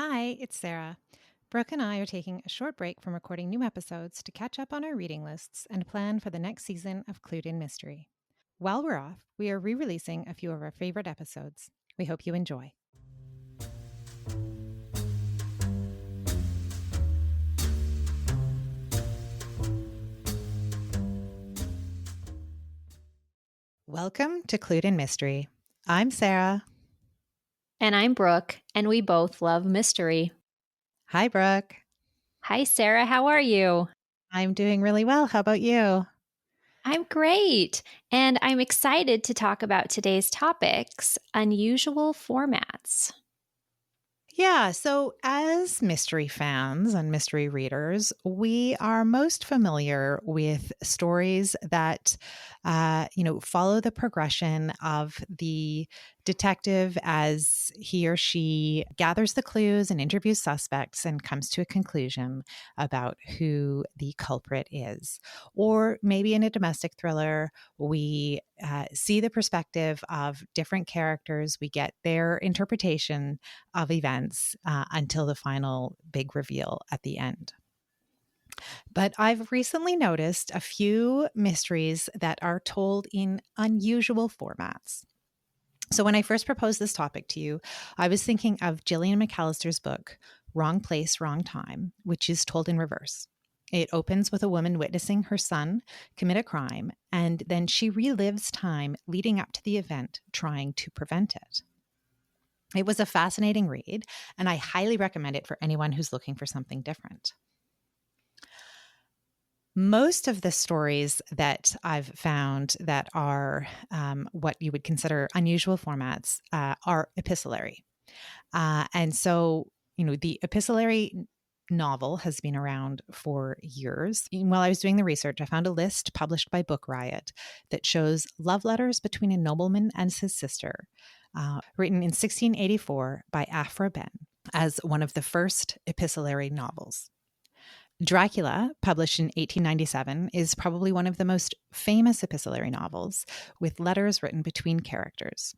Hi, it's Sarah. Brooke and I are taking a short break from recording new episodes to catch up on our reading lists and plan for the next season of Clued in Mystery. While we're off, we are re-releasing a few of our favorite episodes. We hope you enjoy. Welcome to Clued in Mystery. I'm Sarah. And I'm Brooke, and we both love mystery. Hi, Brooke. Hi, Sarah. How are you? I'm doing really well. How about you? I'm great. And I'm excited to talk about today's topics, unusual formats. Yeah, so as mystery fans and mystery readers, we are most familiar with stories that, follow the progression of the detective as he or she gathers the clues and interviews suspects and comes to a conclusion about who the culprit is. Or maybe in a domestic thriller, we see the perspective of different characters, we get their interpretation of events until the final big reveal at the end. But I've recently noticed a few mysteries that are told in unusual formats. So when I first proposed this topic to you, I was thinking of Gillian McAllister's book, Wrong Place, Wrong Time, which is told in reverse. It opens with a woman witnessing her son commit a crime, and then she relives time leading up to the event, trying to prevent it. It was a fascinating read, and I highly recommend it for anyone who's looking for something different. Most of the stories that I've found that are what you would consider unusual formats are epistolary. And so, the epistolary novel has been around for years. And while I was doing the research, I found a list published by Book Riot that shows love letters between a nobleman and his sister, written in 1684 by Aphra Behn as one of the first epistolary novels. Dracula, published in 1897, is probably one of the most famous epistolary novels, with letters written between characters.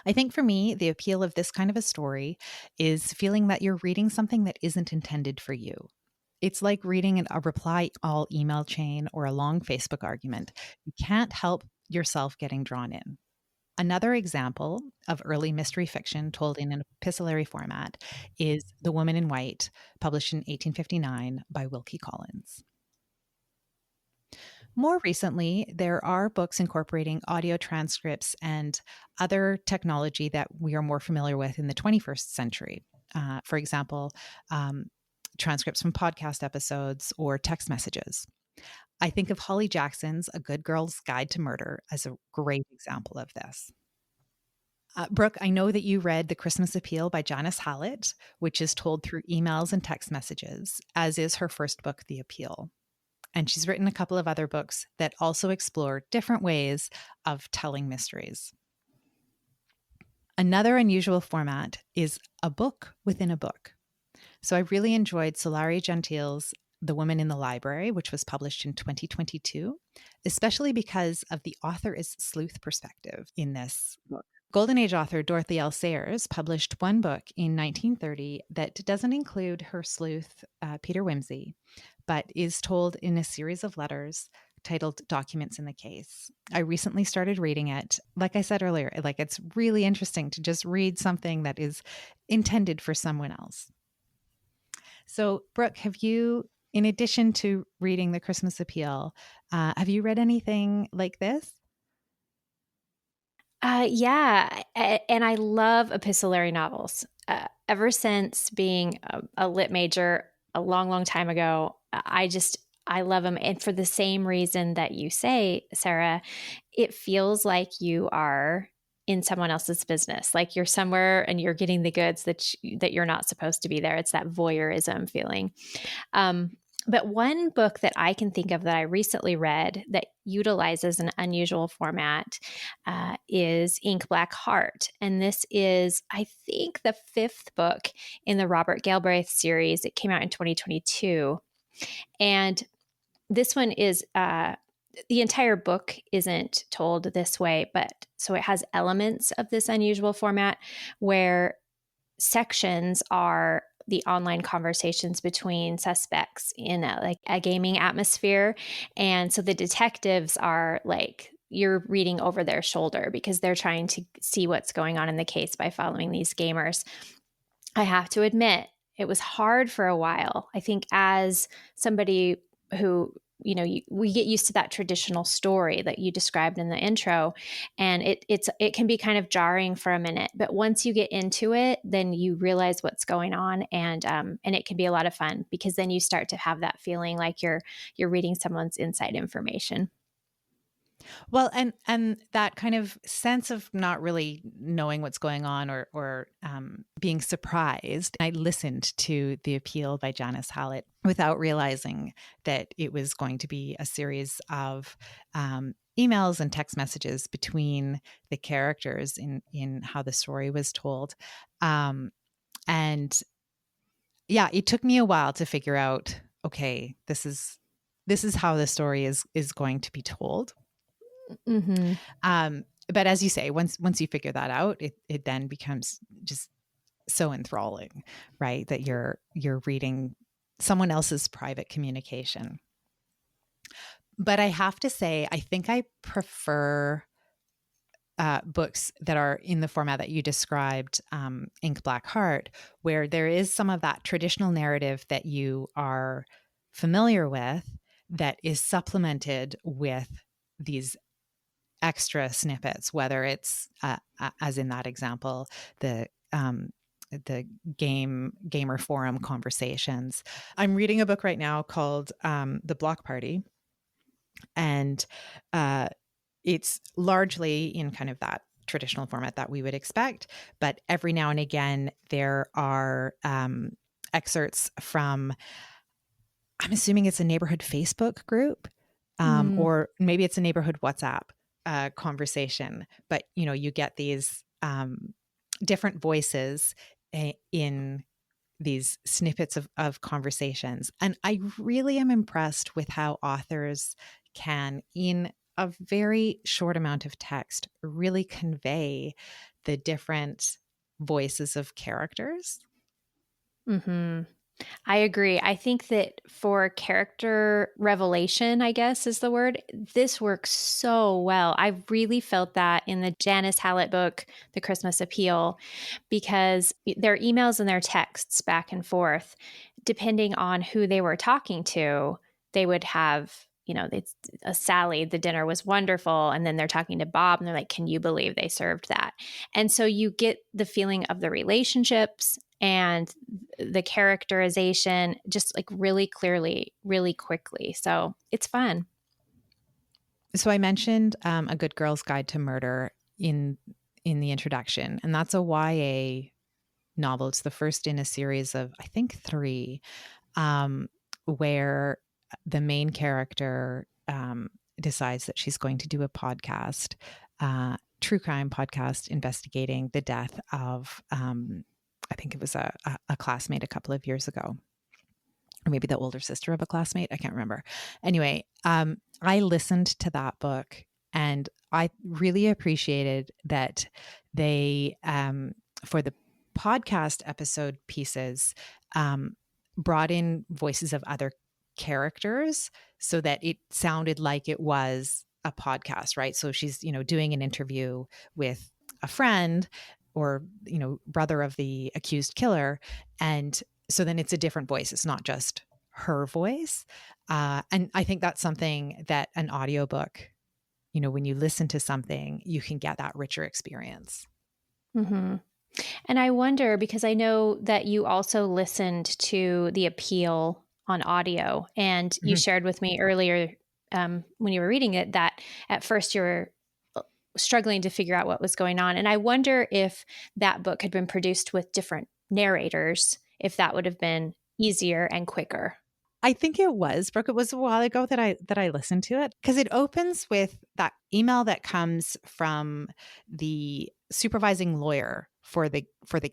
I think for me, the appeal of this kind of a story is feeling that you're reading something that isn't intended for you. It's like reading a reply all email chain or a long Facebook argument. You can't help yourself getting drawn in. Another example of early mystery fiction told in an epistolary format is The Woman in White, published in 1859 by Wilkie Collins. More recently, there are books incorporating audio transcripts and other technology that we are more familiar with in the 21st century. For example, transcripts from podcast episodes or text messages. I think of Holly Jackson's A Good Girl's Guide to Murder as a great example of this. Brooke, I know that you read The Christmas Appeal by Janice Hallet, which is told through emails and text messages, as is her first book, The Appeal. And she's written a couple of other books that also explore different ways of telling mysteries. Another unusual format is a book within a book. So I really enjoyed Sulari Gentill's The Woman in the Library, which was published in 2022, especially because of the author is sleuth perspective in this book. Golden Age author Dorothy L. Sayers published one book in 1930 that doesn't include her sleuth, Peter Wimsey, but is told in a series of letters titled Documents in the Case. I recently started reading it. Like I said earlier, it's really interesting to just read something that is intended for someone else. So, Brooke, have you, in addition to reading The Christmas Appeal, have you read anything like this? Yeah, and I love epistolary novels. Ever since being a lit major a long, long time ago, I love them. And for the same reason that you say, Sarah, it feels like you are in someone else's business, like you're somewhere and you're getting the goods that you're not supposed to be there. It's that voyeurism feeling. But one book that I can think of that I recently read that utilizes an unusual format is Ink Black Heart. And this is, I think, the fifth book in the Robert Galbraith series. It came out in 2022. And this one is, the entire book isn't told this way, but so it has elements of this unusual format where sections are the online conversations between suspects in a gaming atmosphere. And so the detectives are like, you're reading over their shoulder because they're trying to see what's going on in the case by following these gamers. I have to admit, it was hard for a while. I think as somebody who, we get used to that traditional story that you described in the intro, and it can be kind of jarring for a minute. But once you get into it, then you realize what's going on, and it can be a lot of fun because then you start to have that feeling like you're reading someone's inside information. Well, and that kind of sense of not really knowing what's going on or being surprised. I listened to the appeal by Janice Hallet without realizing that it was going to be a series of emails and text messages between the characters in how the story was told. And yeah, it took me a while to figure out, okay, this is how the story is going to be told. Mm-hmm. But as you say, once you figure that out, it then becomes just so enthralling, right? That you're reading someone else's private communication. But I have to say, I think I prefer books that are in the format that you described, Ink Black Heart, where there is some of that traditional narrative that you are familiar with that is supplemented with these extra snippets, whether it's as in that example, the gamer forum conversations. I'm reading a book right now called The Block Party, and it's largely in kind of that traditional format that we would expect, but every now and again there are excerpts from, I'm assuming it's a neighborhood Facebook group, or maybe it's a neighborhood WhatsApp conversation, but you get these different voices in these snippets of conversations. And I really am impressed with how authors can, in a very short amount of text, really convey the different voices of characters. Mm-hmm. I agree. I think that for character revelation, I guess is the word, this works so well. I really felt that in the Janice Hallet book, The Christmas Appeal, because their emails and their texts back and forth, depending on who they were talking to, they would have, it's Sally, the dinner was wonderful. And then they're talking to Bob and they're like, can you believe they served that? And so you get the feeling of the relationships and the characterization just like really clearly, really quickly. So it's fun. So I mentioned A Good Girl's Guide to Murder in the introduction, and that's a YA novel. It's the first in a series of, I think, 3, where the main character decides that she's going to do a podcast, true crime podcast, investigating the death of, I think it was a classmate a couple of years ago, or maybe the older sister of a classmate. I can't remember. Anyway, I listened to that book and I really appreciated that they, for the podcast episode pieces, brought in voices of other characters so that it sounded like it was a podcast, right? So she's, doing an interview with a friend or, brother of the accused killer. And so then it's a different voice. It's not just her voice. And I think that's something that an audiobook, when you listen to something, you can get that richer experience. Mm-hmm. And I wonder, because I know that you also listened to the appeal on audio, and you shared with me earlier when you were reading it that at first you were struggling to figure out what was going on. And I wonder if that book had been produced with different narrators, if that would have been easier and quicker. I think it was, Brooke. It was a while ago that I listened to it, because it opens with that email that comes from the supervising lawyer for the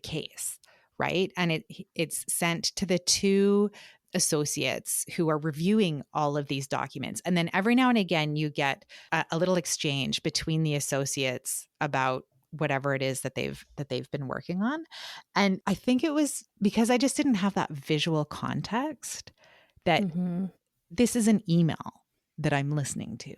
case, right? And it's sent to the 2 associates who are reviewing all of these documents. And then every now and again you get a little exchange between the associates about whatever it is that they've been working on. And I think it was because I just didn't have that visual context that Mm-hmm. this is an email that I'm listening to,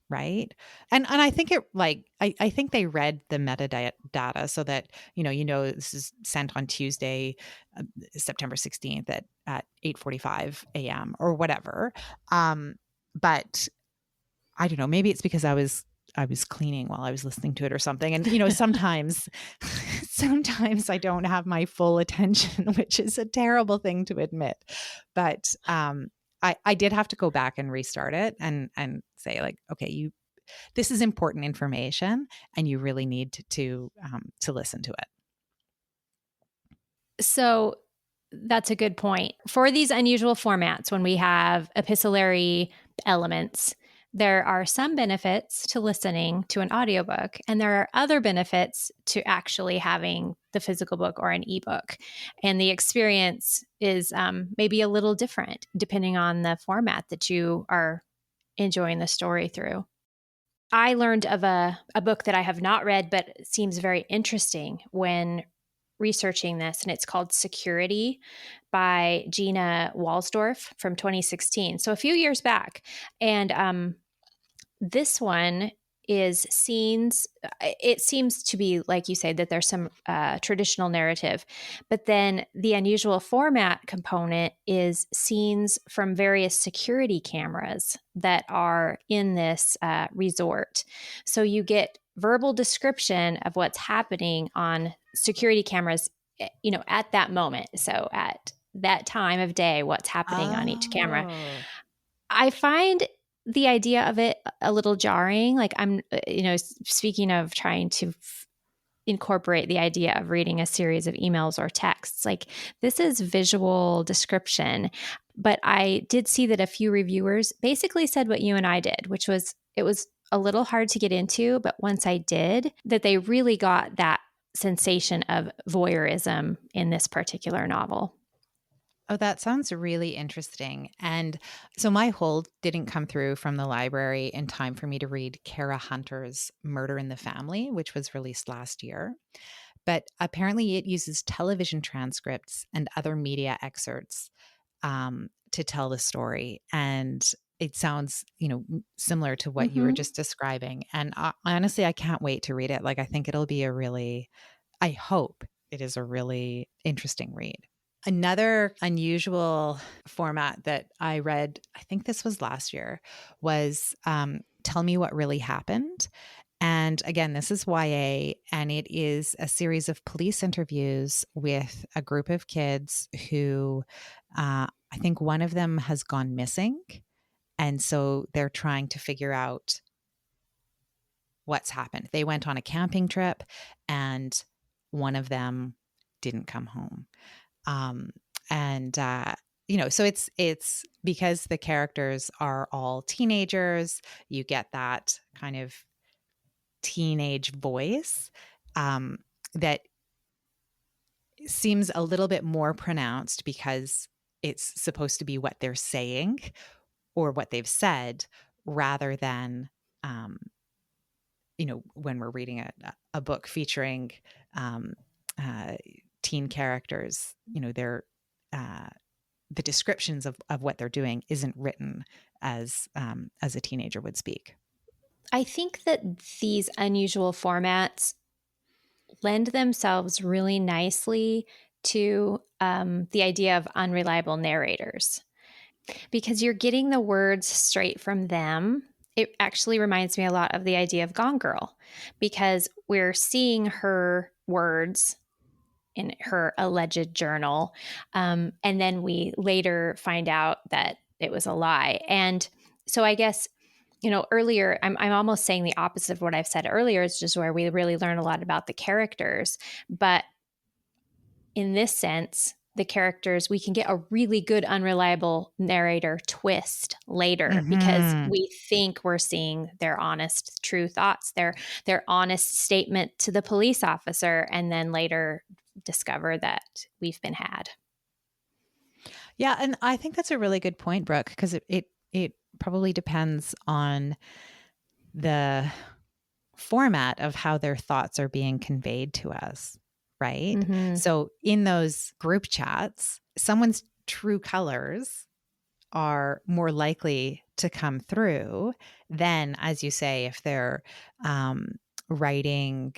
right? And I think it like I think they read the metadata so that this is sent on Tuesday, September 16th at 8:45 a.m. or whatever. But I don't know, maybe it's because I was cleaning while I was listening to it or something. And sometimes sometimes I don't have my full attention, which is a terrible thing to admit. But I did have to go back and restart it and say like, okay, this is important information and you really need to listen to it. So that's a good point. For these unusual formats, when we have epistolary elements, there are some benefits to listening to an audiobook, and there are other benefits to actually having the physical book or an ebook. And the experience is maybe a little different depending on the format that you are enjoying the story through. I learned of a book that I have not read, but seems very interesting when researching this, and it's called Security by Gina Wohlsdorf from 2016. So a few years back. And this one is scenes. It seems to be, like you say, that there's some traditional narrative, but then the unusual format component is scenes from various security cameras that are in this resort. So you get verbal description of what's happening on security cameras, at that moment. So at that time of day, what's happening on each camera. I find the idea of it a little jarring. Like speaking of trying to incorporate the idea of reading a series of emails or texts, like this is visual description. But I did see that a few reviewers basically said what you and I did, which was it was a little hard to get into, but once I did, that they really got that sensation of voyeurism in this particular novel. Oh, that sounds really interesting. And so my hold didn't come through from the library in time for me to read Kara Hunter's Murder in the Family, which was released last year. But apparently it uses television transcripts and other media excerpts to tell the story. And it sounds, similar to what you were just describing. And honestly, I can't wait to read it. Like, I think it'll be I hope it is a really interesting read. Another unusual format that I read, I think this was last year, was Tell Me What Really Happened. And again, this is YA, and it is a series of police interviews with a group of kids who I think one of them has gone missing. And so they're trying to figure out what's happened. They went on a camping trip and one of them didn't come home. So it's because the characters are all teenagers, you get that kind of teenage voice that seems a little bit more pronounced because it's supposed to be what they're saying or what they've said rather than, when we're reading a book featuring teen characters, the descriptions of what they're doing isn't written as a teenager would speak. I think that these unusual formats lend themselves really nicely to the idea of unreliable narrators because you're getting the words straight from them. It actually reminds me a lot of the idea of Gone Girl because we're seeing her words in her alleged journal. And then we later find out that it was a lie. And so I guess, earlier, I'm almost saying the opposite of what I've said earlier. It's just where we really learn a lot about the characters. But in this sense, the characters, we can get a really good unreliable narrator twist later because we think we're seeing their honest, true thoughts, their honest statement to the police officer, and then later discover that we've been had. Yeah, and I think that's a really good point, Brooke, because it probably depends on the format of how their thoughts are being conveyed to us, right? Mm-hmm. So in those group chats, someone's true colors are more likely to come through than, as you say, if they're writing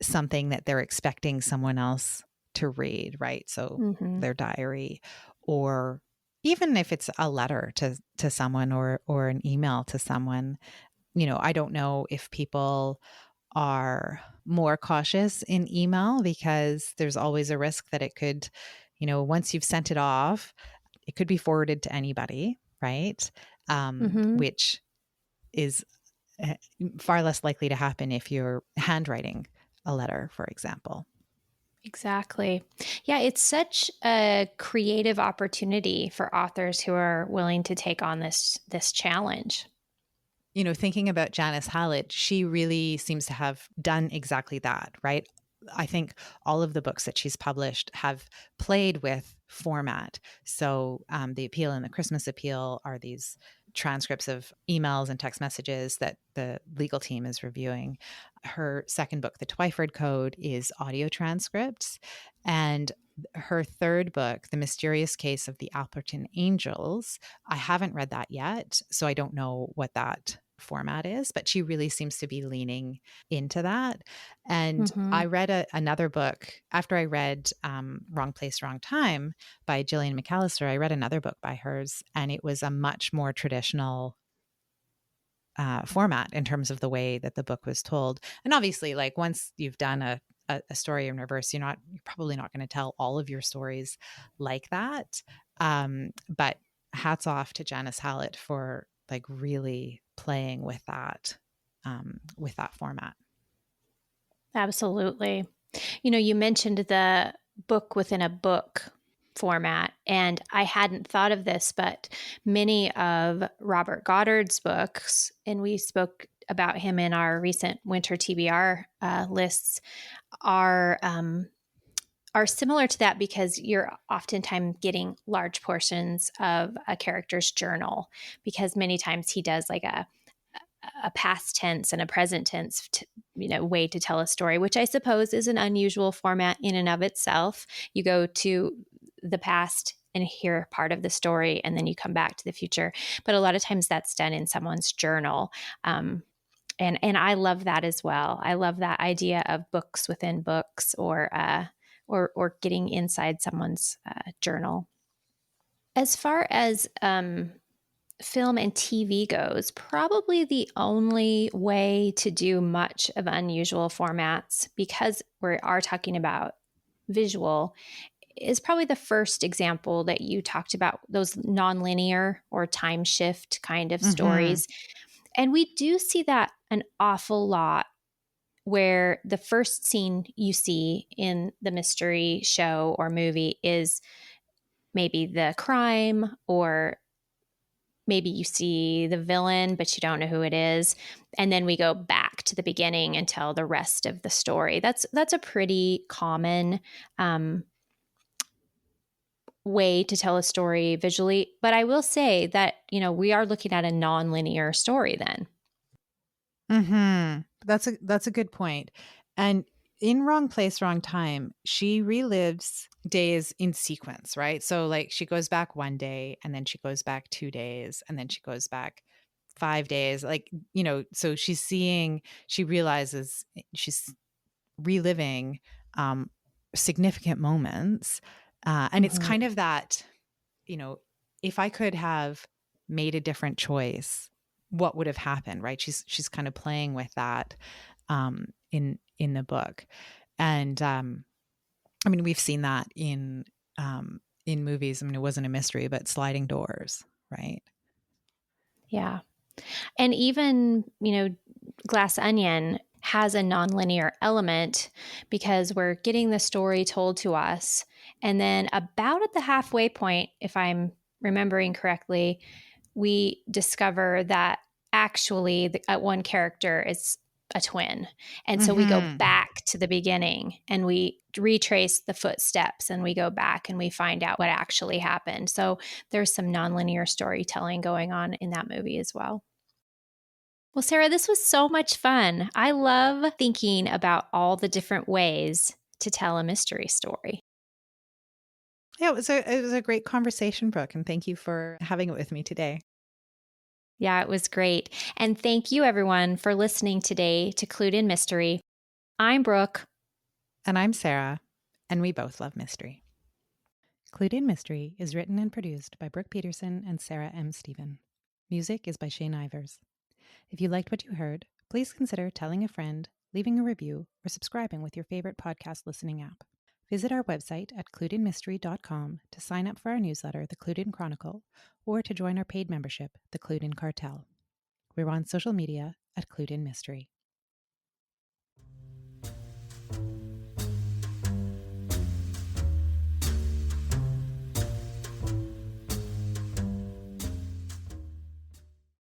something that they're expecting someone else to read, right? So Mm-hmm. their diary, or even if it's a letter to someone, or an email to someone. I don't know if people are more cautious in email because there's always a risk that it could, once you've sent it off, it could be forwarded to anybody, right? Mm-hmm. Which is far less likely to happen if you're handwriting a letter, for example. Exactly. Yeah, it's such a creative opportunity for authors who are willing to take on this challenge. Thinking about Janice Hallet, she really seems to have done exactly that, right? I think all of the books that she's published have played with format. So the Appeal and the Christmas Appeal are these transcripts of emails and text messages that the legal team is reviewing. Her second book, The Twyford Code, is audio transcripts. And her third book, The Mysterious Case of the Alperton Angels, I haven't read that yet, so I don't know what that format is, but she really seems to be leaning into that. And Mm-hmm. I read another book after I read Wrong Place, Wrong Time by Gillian McAllister. I read another book by hers, and it was a much more traditional format in terms of the way that the book was told. And obviously, like once you've done a story in reverse, you're probably not going to tell all of your stories like that. But hats off to Janice Hallet for like really playing with that format. Absolutely. You mentioned the book within a book format, and I hadn't thought of this, but many of Robert Goddard's books, and we spoke about him in our recent winter TBR lists, are similar to that because you're oftentimes getting large portions of a character's journal, because many times he does like a past tense and a present tense way to tell a story, which I suppose is an unusual format in and of itself. You go to the past and hear part of the story, and then you come back to the future, but a lot of times that's done in someone's journal. And I love that as well. I love that idea of books within books, or getting inside someone's journal. As far as film and TV goes, probably the only way to do much of unusual formats, because we are talking about visual, is probably the first example that you talked about, those nonlinear or time shift kind of Mm-hmm. stories. And we do see that an awful lot, where the first scene you see in the mystery show or movie is maybe the crime, or maybe you see the villain, but you don't know who it is. And then we go back to the beginning and tell the rest of the story. That's a pretty common way to tell a story visually. But I will say that, we are looking at a nonlinear story then. Mm-hmm. That's a good point. And in Wrong Place, Wrong Time, she relives days in sequence, right? So like she goes back one day, and then she goes back 2 days, and then she goes back 5 days. Like, so she realizes she's reliving um significant moments. And it's Mm-hmm. kind of that, if I could have made a different choice, what would have happened, right? She's kind of playing with that in the book. And I mean, we've seen that in movies. I mean, it wasn't a mystery, but Sliding Doors, right? Yeah. And even, Glass Onion has a nonlinear element, because we're getting the story told to us. And then about at the halfway point, if I'm remembering correctly, we discover that actually one character is a twin. And so we go Mm-hmm. back to the beginning and we retrace the footsteps, and we go back and we find out what actually happened. So there's some nonlinear storytelling going on in that movie as well. Well, Sarah, this was so much fun. I love thinking about all the different ways to tell a mystery story. Yeah, it was a great conversation, Brooke, and thank you for having it with me today. Yeah, it was great. And thank you, everyone, for listening today to Clued in Mystery. I'm Brooke. And I'm Sarah, and we both love mystery. Clued in Mystery is written and produced by Brooke Peterson and Sarah M. Stephen. Music is by Shane Ivers. If you liked what you heard, please consider telling a friend, leaving a review, or subscribing with your favorite podcast listening app. Visit our website at cluedinmystery.com to sign up for our newsletter, The Clued In Chronicle, or to join our paid membership, The Clued In Cartel. We're on social media at Clued In Mystery.